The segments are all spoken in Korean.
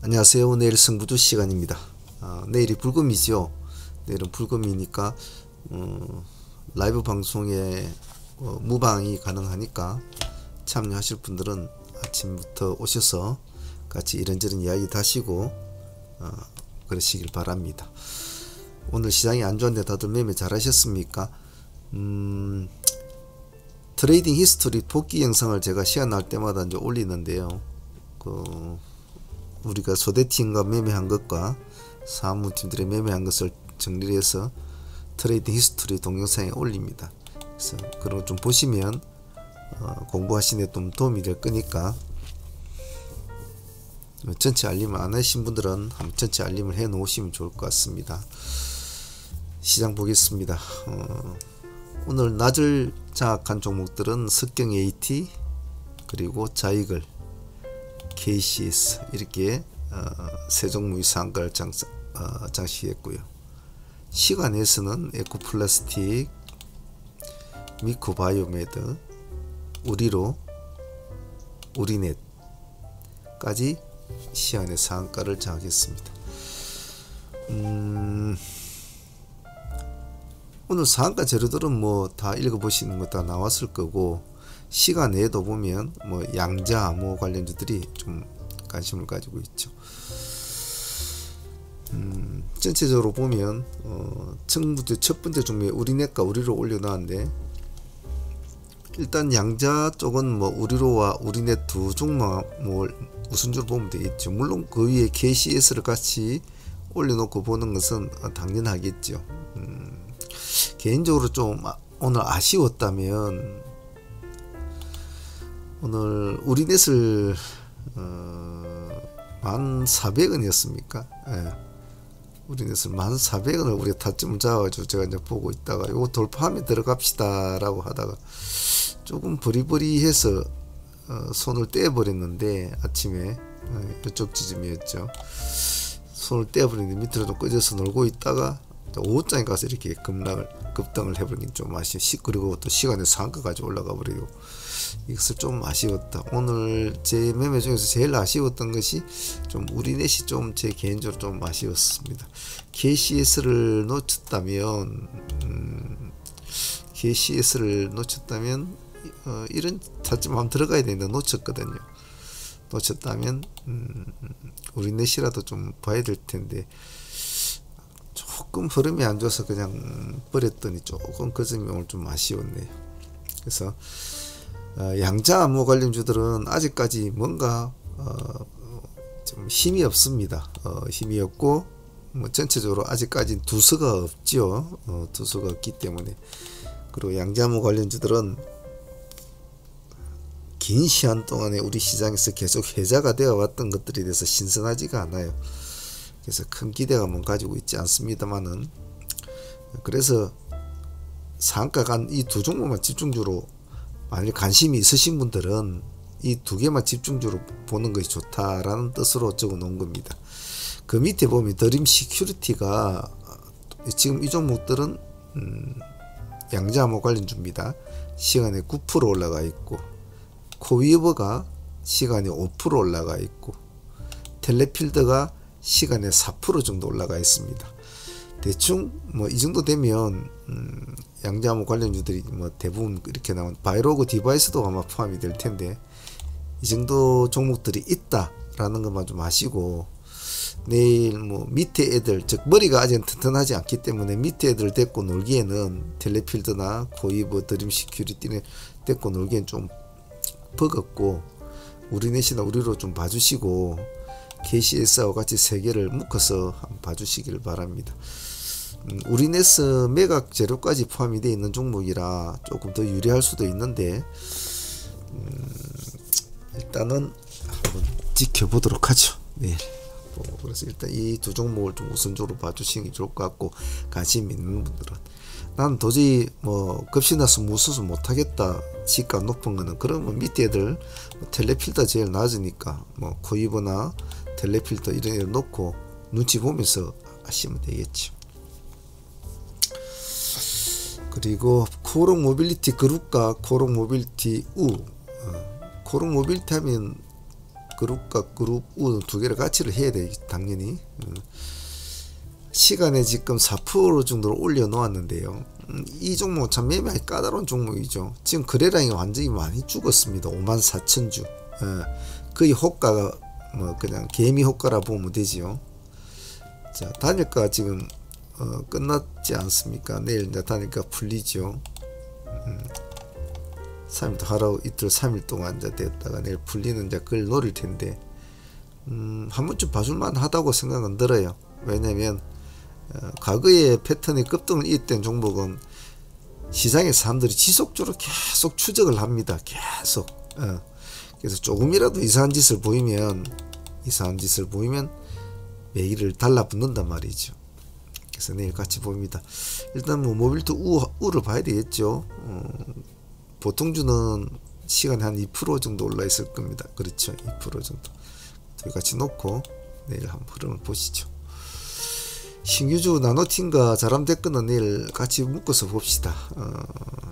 안녕하세요. 내일 승부주 시간입니다. 내일이 불금이죠. 내일은 불금이니까 라이브 방송에 무방이 가능하니까 참여하실 분들은 아침부터 오셔서 같이 이런저런 이야기 다시고 그러시길 바랍니다. 오늘 시장이 안 좋은데 다들 매매 잘 하셨습니까? 트레이딩 히스토리 복귀 영상을 제가 시간 날 때마다 이제 올리는데요. 우리가 소대팀과 매매한 것과 사무팀들이 매매한 것을 정리해서 트레이딩 히스토리 동영상에 올립니다. 그래서 그런 거 좀 보시면 공부하시는 데 좀 도움이 될 거니까 전체 알림을 안 하신 분들은 한번 전체 알림을 해 놓으시면 좋을 것 같습니다. 시장 보겠습니다. 오늘 낮을 장악한 종목들은 석경 AT 그리고 자이글 KCS 이렇게 세 종목의 상가를 장식했고요. 시간에서는 에코플라스틱, 미코바이오메드, 우리로, 우리넷까지 시간의 상가를 장악했습니다. 오늘 상가 재료들은 뭐 다 읽어보시는 거 다 나왔을 거고, 시간 외에도 보면 뭐 양자 암호 관련주들이 좀 관심을 가지고 있죠. 전체적으로 보면 첫 번째 종목에 우리넷과 우리로 올려놨는데, 일단 양자 쪽은 뭐 우리로와 우리넷 두 종목을 우선적으로 보면 되겠죠. 물론 그 위에 KCS를 같이 올려놓고 보는 것은 당연하겠죠. 개인적으로 좀 오늘 아쉬웠다면, 오늘 우리넷을 14,400원이었습니까? 예. 우리넷을 14,400원을 우리가 타점을 잡아가지고 제가 이제 보고 있다가 요거 돌파하면 들어갑시다 라고 하다가 조금 버리버리해서 손을 떼어버렸는데, 아침에 이쪽 지점이었죠. 손을 떼어버리는데 밑으로 좀 꺼져서 놀고 있다가 오후장에 가서 이렇게 급등을 해버린 게 좀 아쉬워. 그리고 또 시간에 상가까지 올라가 버리고, 이것을 좀 아쉬웠다. 오늘 제 매매 중에서 제일 아쉬웠던 것이 좀 우리넷이 좀 제 개인적으로 좀 아쉬웠습니다. KCS를 놓쳤다면 이런 타점 한번 들어가야 되는데 놓쳤거든요. 놓쳤다면 우리넷이라도 좀 봐야 될 텐데, 조금 흐름이 안 좋아서 그냥 버렸더니 조금 그 점이 오늘 좀 아쉬웠네요. 그래서 양자 암호 관련주들은 아직까지 뭔가 좀 힘이 없습니다. 힘이 없고 뭐 전체적으로 아직까지 두서가 없죠. 두서가 없기 때문에. 그리고 양자 암호 관련주들은 긴 시간 동안에 우리 시장에서 계속 해자가 되어 왔던 것들에 대해서 신선하지가 않아요. 그래서 큰 기대감은 가지고 있지 않습니다만은, 그래서 상가 간 이 두 종목만 집중적으로, 만약 관심이 있으신 분들은 이 두 개만 집중적으로 보는 것이 좋다라는 뜻으로 적어 놓은 겁니다. 그 밑에 보면 드림 시큐리티가, 지금 이 종목들은 양자암호 관련주입니다. 시간에 9% 올라가 있고, 코위버가 시간에 5% 올라가 있고, 텔레필드가 시간에 4% 정도 올라가 있습니다. 대충 뭐 이 정도 되면 양자암호 관련주들이 뭐 대부분 이렇게 나온 바이로그 디바이스도 아마 포함이 될 텐데, 이 정도 종목들이 있다라는 것만 좀 아시고, 내일 뭐 밑에 애들, 즉 머리가 아직 튼튼하지 않기 때문에 밑에 애들 데리고 놀기에는 텔레필드나 코이버, 드림 시큐리티는 데리고 놀기엔 좀 버겁고, 우리넷이나 우리로 좀 봐주시고, KCS와 같이 세 개를 묶어서 한번 봐주시길 바랍니다. 우리넷은 매각 재료까지 포함이 되어 있는 종목이라 조금 더 유리할 수도 있는데, 일단은 한번 지켜보도록 하죠. 네. 그래서 일단 이 두 종목을 좀 우선적으로 봐주시는 게 좋을 것 같고, 관심 있는 분들은, 난 도저히 뭐 급신나서 무서워서 못하겠다, 시가 높은 거는, 그러면 밑에 애들 텔레필터 제일 낮으니까 뭐 코이버나 텔레필터 이런 애를 놓고 눈치 보면서 하시면 되겠죠. 그리고 코롱 모빌리티 그룹과 코롱 모빌리티 코롱 모빌리티 하면 그룹과 그룹 U 두 개를 같이를 해야 돼 당연히. 시간에 지금 4% 정도로 올려 놓았는데요. 이 종목 참 매매하기 까다로운 종목이죠. 지금 거래량이 완전히 많이 죽었습니다. 54,000주. 거의 호가가 뭐 그냥 개미 호가라 보면 되지요. 자, 단일가 지금 끝났지 않습니까? 내일 이제 단일가 풀리죠. 3일 하루 이틀 3일 동안 이제 됐다가 내일 풀리는 이제 그걸 노릴 텐데 한 번쯤 봐줄만 하다고 생각은 들어요. 왜냐면 과거의 패턴이 급등을 이었던 종목은 시장의 사람들이 지속적으로 계속 추적을 합니다. 계속. 그래서 조금이라도 이상한 짓을 보이면 매일을 달라붙는단 말이죠. 그래서 내일 같이 보입니다. 일단 뭐 모빌트 우를 봐야 되겠죠. 보통주는 시간에 한 2% 정도 올라 있을 겁니다. 그렇죠. 2% 정도. 저희 같이 놓고 내일 한번 흐름을 보시죠. 신규주 나노팀과 자람테크는 내일 같이 묶어서 봅시다.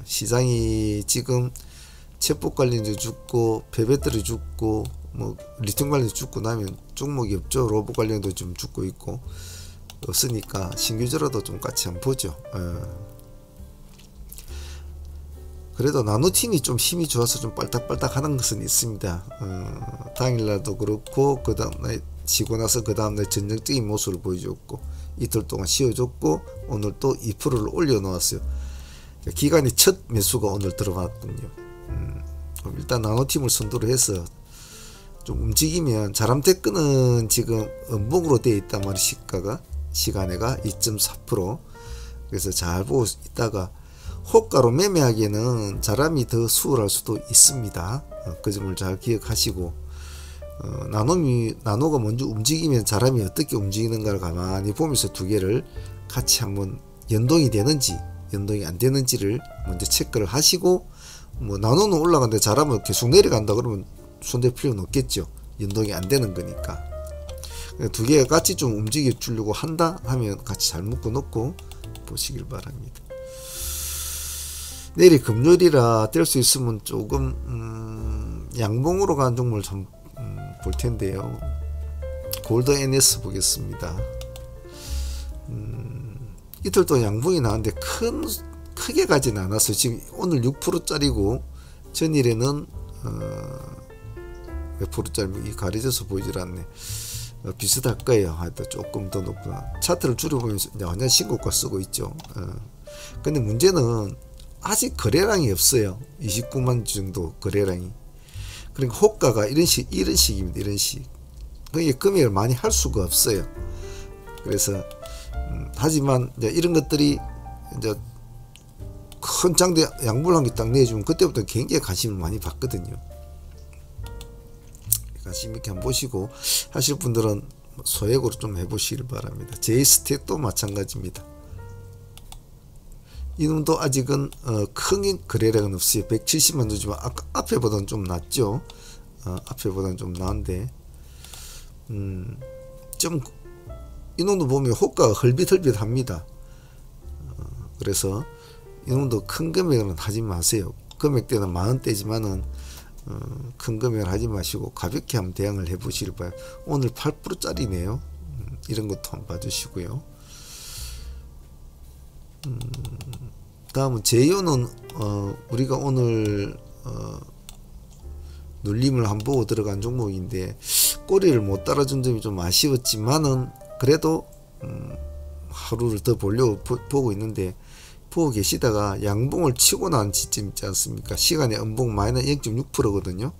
시장이 지금 챗봇 관련주 죽고 폐배터리 죽고 뭐 리튬 관련주 죽고 나면 종목이 없죠. 로봇 관련도 좀 죽고 있고 없으니까 신규주라도 좀 같이 한번 보죠. 그래도 나노팀이 좀 힘이 좋아서 좀 빨딱빨딱 하는 것은 있습니다. 당일날도 그렇고 그 다음날 쉬고 나서 그 다음날 전형적인 모습을 보여줬고 이틀 동안 쉬어줬고 오늘 또 2%를 올려 놓았어요. 기간이 첫 매수가 오늘 들어왔군요. 그럼 일단 나노팀을 선두로 해서 좀 움직이면 자람테크는 지금 음봉으로 되어 있단 말이에요. 시간에가 2.4%. 그래서 잘 보고 있다가 호가로 매매하기에는 자람이 더 수월할 수도 있습니다. 그 점을 잘 기억하시고 나노가 먼저 움직이면 자람이 어떻게 움직이는가를 가만히 보면서 두 개를 같이 한번 연동이 되는지 연동이 안 되는지를 먼저 체크를 하시고 뭐 나노는 올라가는데 자람은 계속 내려간다 그러면 손댈 필요는 없겠죠. 연동이 안 되는 거니까. 두 개가 같이 좀 움직여 주려고 한다 하면 같이 잘 묶어 놓고 보시길 바랍니다. 내일이 금요일이라 될 수 있으면 조금 양봉으로 가는 종목을 좀 볼 텐데요. 골드 NS 보겠습니다. 이틀 동안 양봉이 나왔는데 크게 가진 않았어요. 지금 오늘 6%짜리고 전일에는 몇 프로짜리 가려져서 보이질 않네. 비슷할 거예요. 하여튼 조금 더 높구나. 차트를 줄여보면 완전 신고가 쓰고 있죠. 근데 문제는 아직 거래량이 없어요. 29만 정도 거래량이. 그러니까 호가가 이런 식입니다. 이런 식. 그러니까 금액을 많이 할 수가 없어요. 그래서 하지만 이제 이런 것들이 이제 큰 장대 양보를 한 개 딱 내주면 그때부터 굉장히 관심을 많이 받거든요. 관심 있게 한번 보시고 하실 분들은 소액으로 좀 해보시길 바랍니다. 제이스택도 마찬가지입니다. 이놈도 아직은 큰 거래량은 없어요. 170만 주지만 아까 앞에보다는 좀 낮죠. 앞에보다는 좀 나은데 좀 이놈도 보면 호가가 헐빗헐빗합니다. 그래서 이놈도 큰 금액은 하지 마세요. 금액대는 만원대지만은 큰 금액을 하지 마시고 가볍게 한번 대응을 해보시길 바랍니다. 오늘 8%짜리네요. 이런 것도 한번 봐주시고요. 다음은 제이오는 우리가 오늘 눌림을 한번 보고 들어간 종목인데 꼬리를 못 따라준 점이 좀 아쉬웠지만은 그래도 하루를 더 보려고 보고 있는데 보고 계시다가 양봉을 치고 나온 지점 있지 않습니까? 시간의 음봉 마이너스 0.6%거든요.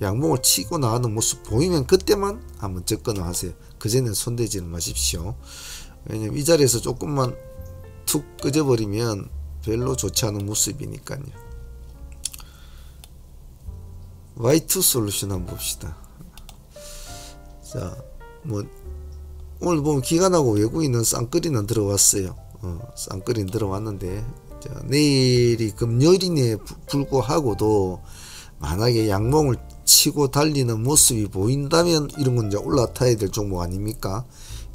양봉을 치고 나가는 모습 보이면 그때만 한번 접근을 하세요. 그전에는 손대지는 마십시오. 왜냐면 이 자리에서 조금만 툭 꺼져버리면 별로 좋지 않은 모습이니까요. Y2 솔루션 한번 봅시다. 자, 뭐 오늘 보면 기관하고 외국인은 쌍끌이는 들어왔어요. 쌍끌이는 들어왔는데 자, 내일이 금요일임에 불구하고도 만약에 양봉을 치고 달리는 모습이 보인다면 이런 건 이제 올라타야 될 종목 아닙니까?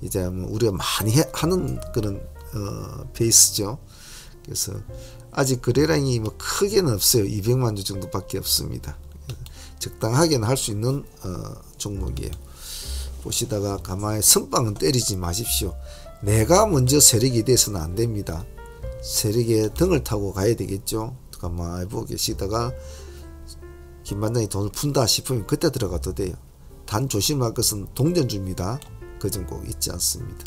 이제 뭐 우리가 많이 하는 그런 베이스죠. 그래서 아직 거래량이 뭐 크게는 없어요. 200만 주 정도밖에 없습니다. 적당하게는 할 수 있는 종목이에요. 보시다가 가만히 선빵은 때리지 마십시오. 내가 먼저 세력이 돼서는 안 됩니다. 세력의 등을 타고 가야 되겠죠. 가만히 보고 계시다가 김반장이 돈을 푼다 싶으면 그때 들어가도 돼요. 단 조심할 것은 동전주입니다. 그 점 꼭 잊지 않습니다.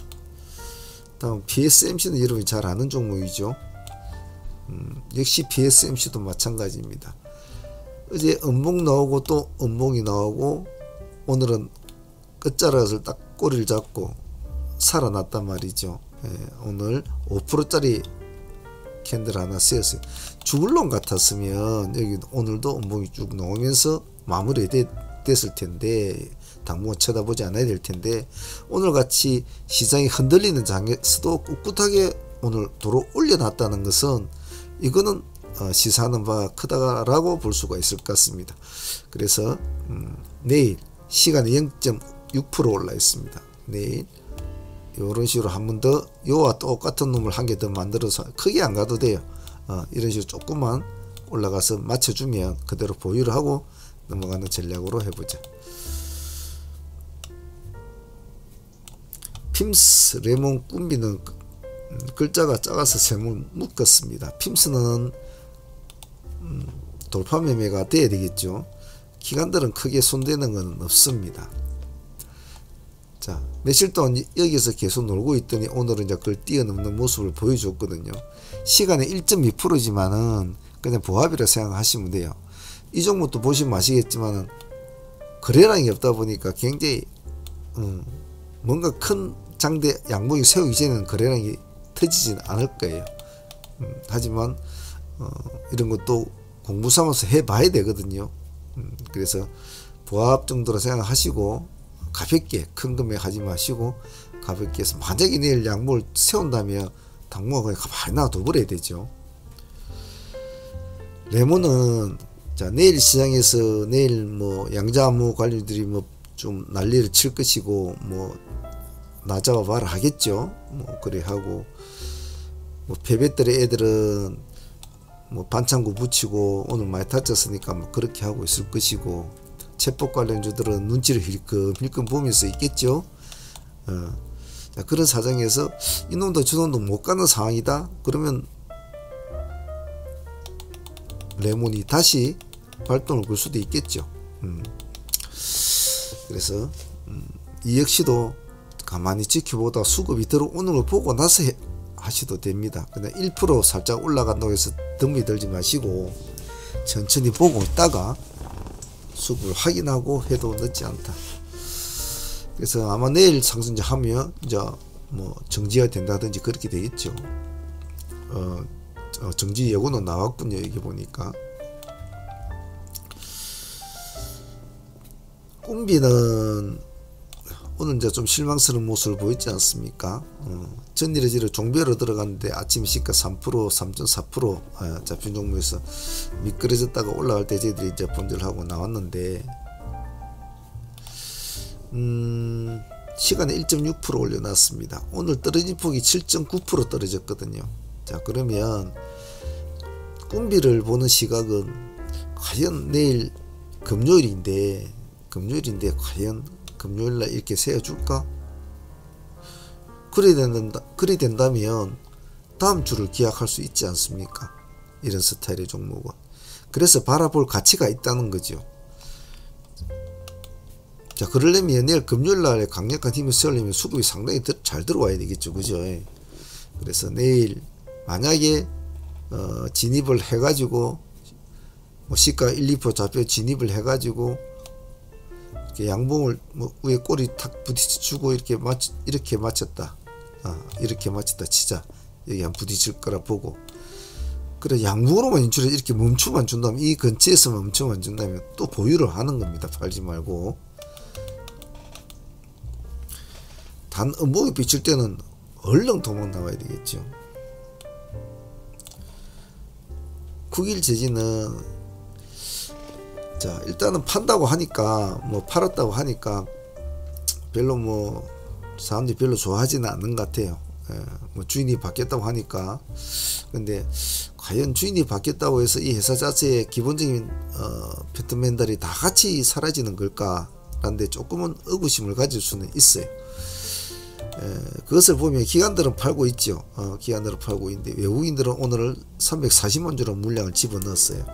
다음 PSMC는 여러분이 잘 아는 종목이죠. 역시 PSMC도 마찬가지입니다. 어제 음봉 나오고 또 음봉이 나오고 오늘은 끝자락을 딱 꼬리를 잡고 살아났단 말이죠. 오늘 5%짜리 캔들 하나 쓰였어요. 죽을 놈 같았으면 여기 오늘도 음봉이 쭉 나오면서 마무리 됐을 텐데 당분간 쳐다보지 않아야 될 텐데 오늘같이 시장이 흔들리는 장에서도 꿋꿋하게 오늘 도로 올려놨다는 것은 이거는 시사하는 바가 크다라고 볼 수가 있을 것 같습니다. 그래서 내일 시간이 0.6% 올라 있습니다. 내일 이런 식으로 한 번 더 요와 똑같은 놈을 한 개 더 만들어서 크게 안 가도 돼요. 이런 식으로 조금만 올라가서 맞춰주면 그대로 보유를 하고 넘어가는 전략으로 해보자. 핌스 레몬 꿈비는 글자가 작아서 잘못 묶었습니다. 핌스는 돌파 매매가 돼야 되겠죠. 기관들은 크게 손대는 건 없습니다. 자, 며칠 동안 여기서 계속 놀고 있더니 오늘은 이제 그걸 뛰어넘는 모습을 보여줬거든요. 시간은 1.2%지만은 그냥 보합이라 생각하시면 돼요. 이 종목도 보시면 아시겠지만은 거래량이 없다 보니까 굉장히 뭔가 큰 장대 양봉이 세우기 전에는 거래량이 터지지는 않을 거예요. 하지만 이런 것도 공부 삼아서 해봐야 되거든요. 그래서 보합 정도로 생각하시고 가볍게 큰 금액 하지 마시고 가볍게 해서 만약에 내일 양봉을 세운다면 당분간 그냥 가만히 놔둬버려야 되죠. 레몬은 자 내일 시장에서 내일 뭐 양자암호 관리들이 뭐 좀 난리를 칠 것이고 뭐 나잡아 봐라 하겠죠. 뭐 그래 하고 뭐 배배들의 애들은 뭐 반창고 붙이고 오늘 많이 다쳤으니까 뭐 그렇게 하고 있을 것이고 체법 관련주들은 눈치를 힐끔 보면서 있겠죠. 자, 그런 사정에서 이놈도 저놈도 못 가는 상황이다. 그러면 레몬이 다시 발동을 걸 수도 있겠죠. 그래서 이 역시도 가만히 지켜보다 수급이 들어오는 걸 보고 나서 하셔도 됩니다. 그냥 1% 살짝 올라간다고 해서 덤이 들지 마시고 천천히 보고 있다가 수급을 확인하고 해도 늦지 않다. 그래서 아마 내일 상승제 하면 이제 뭐 정지가 된다든지 그렇게 되겠죠. 정지 예고는 나왔군요. 이게 보니까 꿈비는 오늘 이제 좀 실망스러운 모습을 보이지 않습니까? 전일에지를 종별로 들어갔는데 아침 시가 3%, 3.4% 잡힌 종목에서 미끄러졌다가 올라갈 때 저희들이 이제 본절하고 나왔는데 시간에 1.6% 올려놨습니다. 오늘 떨어진 폭이 7.9% 떨어졌거든요. 자, 그러면 꿈비를 보는 시각은 과연 내일 금요일인데 과연 금요일날 이렇게 세워줄까? 그래 된다면 다음 주를 기약할 수 있지 않습니까? 이런 스타일의 종목은. 그래서 바라볼 가치가 있다는 거죠. 자, 그러려면 내일 금요일날에 강력한 힘을 세우려면 수급이 상당히 잘 들어와야 되겠죠. 그죠? 그래서 내일 만약에 진입을 해가지고 뭐 시가 1, 2% 잡혀 진입을 해가지고 양봉을 뭐 위에 꼬리 탁 부딪혀주고 이렇게 맞췄다. 이렇게 맞췄다 치자. 여기 한 부딪힐 거라 보고. 그래 양봉으로만 인출해 이렇게 멈추만 준다면 이 근처에서 멈추만 준다면 또 보유를 하는 겁니다. 팔지 말고. 단 음봉이 비칠 때는 얼른 도망 나와야 되겠죠. 9일 재지는 자 일단은 판다고 하니까 뭐 팔았다고 하니까 별로 뭐 사람들이 별로 좋아하지는 않는 것 같아요. 뭐 주인이 바뀌었다고 하니까. 근데 과연 주인이 바뀌었다고 해서 이 회사 자체의 기본적인 펀더멘털이 다 같이 사라지는 걸까 라는데 조금은 의구심을 가질 수는 있어요. 그것을 보면 기관들은 팔고 있죠. 기관들은 팔고 있는데 외국인들은 오늘 340만 주로 물량을 집어넣었어요.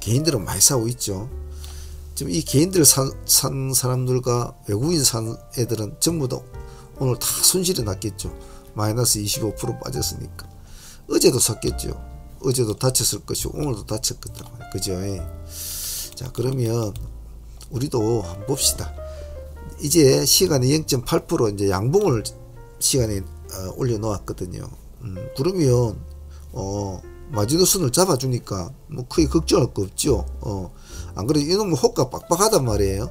개인들은 많이 사고 있죠. 지금 이 개인들 산 사람들과 외국인 산 애들은 전부 다 오늘 다 손실이 났겠죠. 마이너스 25% 빠졌으니까. 어제도 샀겠죠. 어제도 다쳤을 것이고 오늘도 다쳤겠다. 그죠? 자, 그러면 우리도 한번 봅시다. 이제 시간이 0.8% 이제 양봉을 시간에 올려 놓았거든요. 그러면 마지노선을 잡아주니까 뭐 크게 걱정할 거 없죠. 안 그래도 이놈은 호가 빡빡하단 말이에요.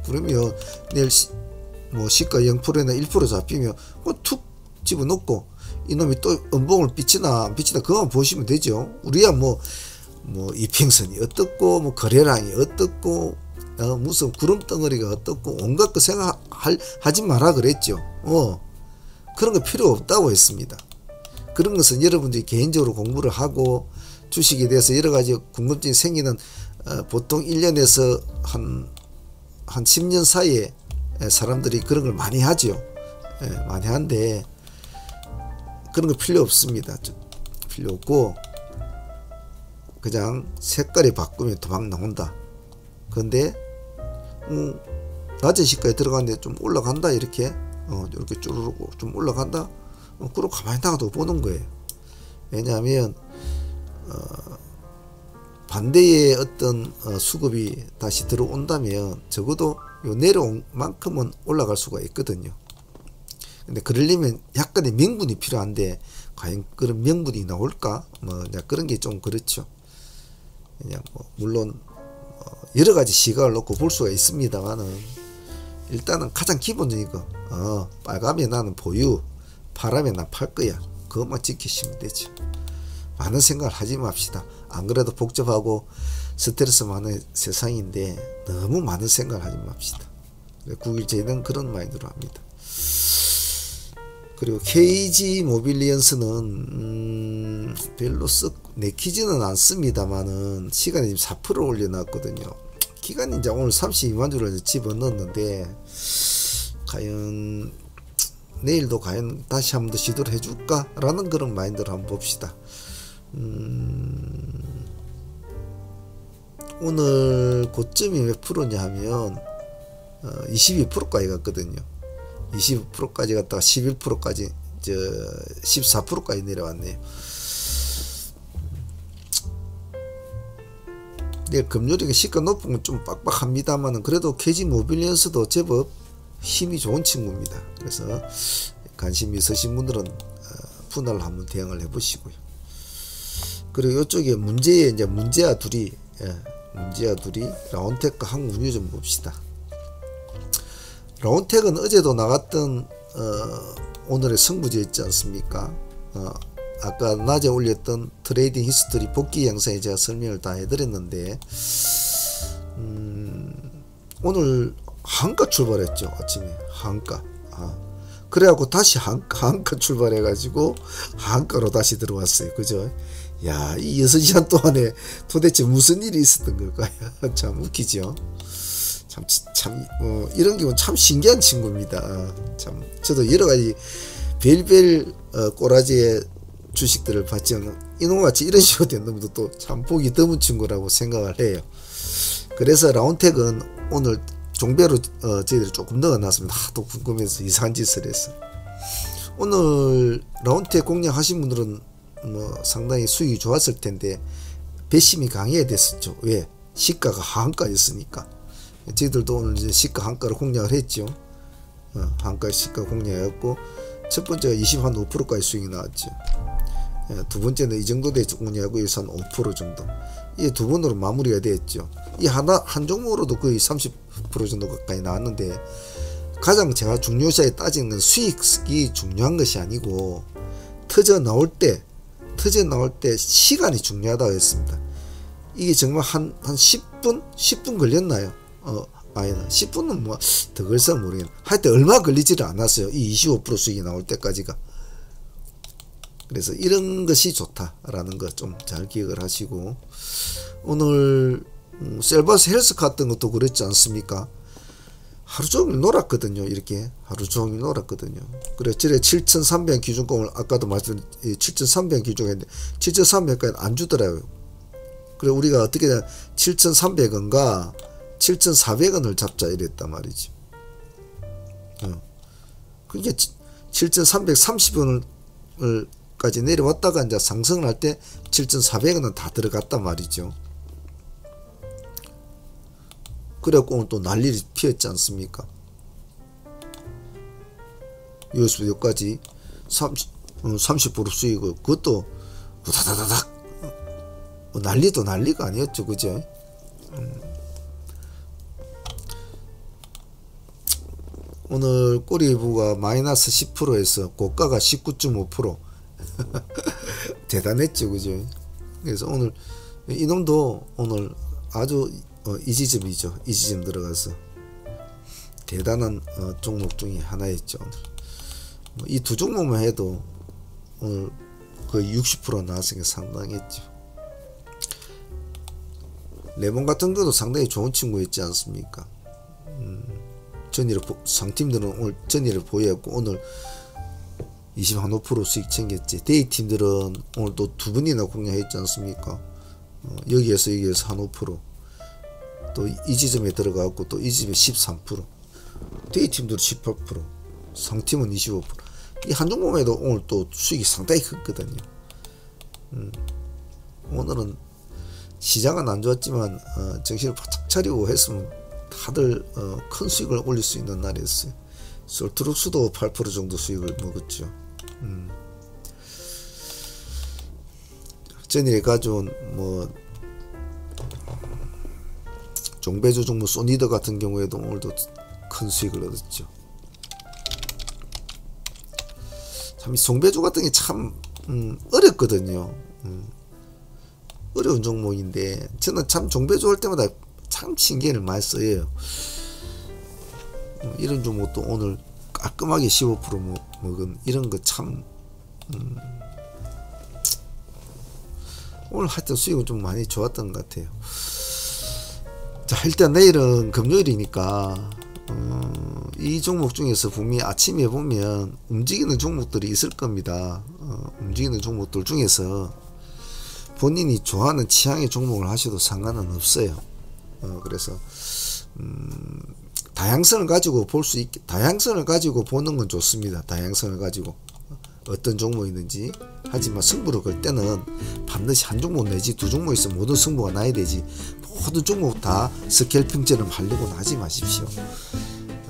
그러면 내일 뭐 시가 0%나 1% 잡히면 툭 집어넣고 이놈이 또 음봉을 비치나 안 비치나 그것만 보시면 되죠. 우리야 뭐 이평선이 어떻고 뭐 거래량이 어떻고 무슨 구름덩어리가 어떻고 온갖 거 생각하지 마라 그랬죠. 그런 거 필요 없다고 했습니다. 그런 것은 여러분들이 개인적으로 공부를 하고 주식에 대해서 여러가지 궁금증이 생기는 보통 1년에서 한 10년 사이에 사람들이 그런 걸 많이 하죠. 많이 하는데 그런 거 필요 없습니다. 필요 없고 그냥 색깔이 바꾸면 도망 나온다. 그런데 낮은 시가에 들어가는데 좀 올라간다 이렇게 이렇게 쭈르륵 좀 올라간다. 그러고 가만히 나가도 보는 거예요. 왜냐하면 반대의 어떤 수급이 다시 들어온다면 적어도 요 내려온 만큼은 올라갈 수가 있거든요. 근데 그러려면 약간의 명분이 필요한데 과연 그런 명분이 나올까? 뭐 그런 게 좀 그렇죠. 그냥 뭐 물론 여러 가지 시각을 놓고 볼 수가 있습니다만은 일단은 가장 기본적인 거 빨가면 나는 보유, 파라면 난 팔 거야. 그것만 지키시면 되죠. 많은 생각을 하지 맙시다. 안 그래도 복잡하고 스트레스 많은 세상인데 너무 많은 생각을 하지 맙시다. 9일째는 그런 마인드로 합니다. 그리고 KG 모빌리언스는 별로 내키지는 않습니다만은 시간이 지금 4% 올려놨거든요. 기간이 이제 오늘 32만 주를 집어넣었는데 과연 내일도 과연 다시 한번 더 시도를 해줄까? 라는 그런 마인드로 한번 봅시다. 오늘 고점이 몇 프로냐 하면 22%까지 갔거든요. 20%까지 갔다가 11%까지 14%까지 내려왔네요. 내일 금요일에 시가 높은 건 좀 빡빡합니다만은 그래도 KG 모빌리언스도 제법 힘이 좋은 친구입니다. 그래서 관심 있으신 분들은 분할 한번 대응을 해보시고요. 그리고 이쪽에 문제아 둘이 라운텍과 한국운유 좀 봅시다. 라운텍은 어제도 나갔던 오늘의 승부제 있지 않습니까? 아까 낮에 올렸던 트레이딩 히스토리 복귀 영상에 제가 설명을 다 해드렸는데 오늘 한가 출발했죠. 아침에 한가. 그래갖고 다시 한가 출발해가지고 한가로 다시 들어왔어요. 그죠? 야, 이 6시간 동안에 도대체 무슨 일이 있었던 걸까요? 참 웃기죠. 참 이런 경우는 참 신기한 친구입니다. 참 저도 여러가지 별별 꼬라지의 주식들을 봤지만 이놈같이 이런 식으로 된 놈도 또 참 보기 드문 친구라고 생각을 해요. 그래서 라운텍은 오늘 종배로 저희들이 조금 넣어놨습니다. 하도 궁금해서 이상한 짓을 했어. 오늘 라운텍 공략하신 분들은 뭐 상당히 수익이 좋았을 텐데 배심이 강해야 됐었죠. 왜? 시가가 하한가였으니까. 저희들도 오늘 이제 시가 한가를 공략을 했죠. 한가 시가 공략했고 첫 번째가 25%까지 수익이 나왔죠. 두 번째는 이 정도 돼 공략하고 여기서 한 5% 정도. 이 두 번으로 마무리가 됐죠. 이 한 종목으로도 거의 30% 정도 가까이 나왔는데 가장 제가 중요시하게 따지는 건 수익이 중요한 것이 아니고 터져 나올 때 시간이 중요하다고 했습니다. 이게 정말 한 10분 걸렸나요? 아니다 10분은 뭐 더 걸서 모르겠네. 하여튼 얼마 걸리지를 않았어요. 이 25% 수익이 나올 때까지가. 그래서 이런 것이 좋다라는 거 좀 잘 기억을 하시고, 오늘 셀버스 헬스 갔던 것도 그랬지 않습니까? 하루 종일 놀았거든요. 이렇게 하루 종일 놀았거든요. 그래 7,300 기준권을 아까도 말씀드린 7,300 기준했는데 7,300까지 안 주더라고요. 그래 우리가 어떻게 7,300원과 7,400원을 잡자 이랬단 말이지. 그게 7,330원을 까지 내려왔다가 이제 상승을 할 때 7,400원은 다 들어갔단 말이죠. 그래갖고 오늘 또 난리를 피웠지 않습니까? 여기서 여기까지 30% 수익을, 그것도 후다다다닥 난리도 난리가 아니었죠. 그죠? 오늘 꼬리부가 마이너스 10%에서 고가가 19.5% 대단했죠. 그죠? 그래서 오늘 이놈도 오늘 아주 이지점이죠. 이지점 들어가서 대단한 종목 중에 하나였죠. 오늘 이 두 종목만 해도 오늘 거의 60% 나왔으니까 상당했죠. 레몬 같은 것도 상당히 좋은 친구였지 않습니까? 전일을 상팀들은 오늘 전일을 보유했고 오늘 21% 수익 챙겼지. 데이팀들은 오늘 또 두 번이나 공략했지 않습니까? 여기에서 한 5%, 또 이 지점에 들어가고 또 이 지점에 13%, 데이팀들은 18%, 상팀은 25%. 이 한 종목에도 오늘 또 수익이 상당히 컸거든요. 오늘은 시장은 안 좋았지만 정신을 바짝 차리고 했으면 다들 큰 수익을 올릴 수 있는 날이었어요. 솔트룩스도 8% 정도 수익을 먹었죠. 전일에 가져온 뭐 종배주 종목 소니더 같은 경우에도 오늘도 큰 수익을 얻었죠. 참 종배주 같은 게 참 어렵거든요. 어려운 종목인데 저는 참 종배주 할 때마다 참 신경을 많이 써요. 이런 종목도 오늘 깔끔하게 15% 먹은 이런 거 참 오늘 하여튼 수익은 좀 많이 좋았던 것 같아요. 자, 일단 내일은 금요일이니까 이 종목 중에서 분명히 아침에 보면 움직이는 종목들이 있을 겁니다. 움직이는 종목들 중에서 본인이 좋아하는 취향의 종목을 하셔도 상관은 없어요. 그래서 다양성을 가지고 볼 수 있게, 다양성을 가지고 보는 건 좋습니다. 다양성을 가지고 어떤 종목이든지. 하지만 승부를 걸 때는 반드시 한 종목 내지 두 종목 있으면 모든 승부가 나야 되지, 모든 종목 다 스캘핑처럼 하려고는 하지 마십시오.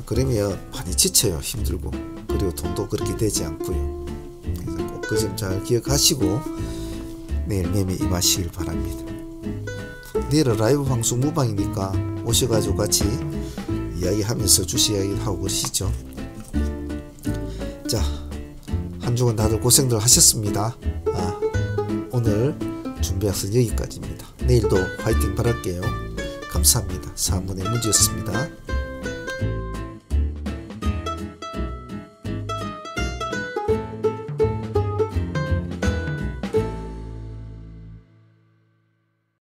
그러면 많이 지쳐요. 힘들고. 그리고 돈도 그렇게 되지 않고요. 그래서 꼭 그 점 잘 기억하시고 내일 매매 임하시길 바랍니다. 내일은 라이브 방송 무방이니까 오셔가지고 같이 이야기하면서 주식 이야기 하고 그러시죠. 자, 한 주간 다들 고생들 하셨습니다. 오늘 준비한 것은 여기까지입니다. 내일도 화이팅 바랄게요. 감사합니다. 3분의 문제였습니다.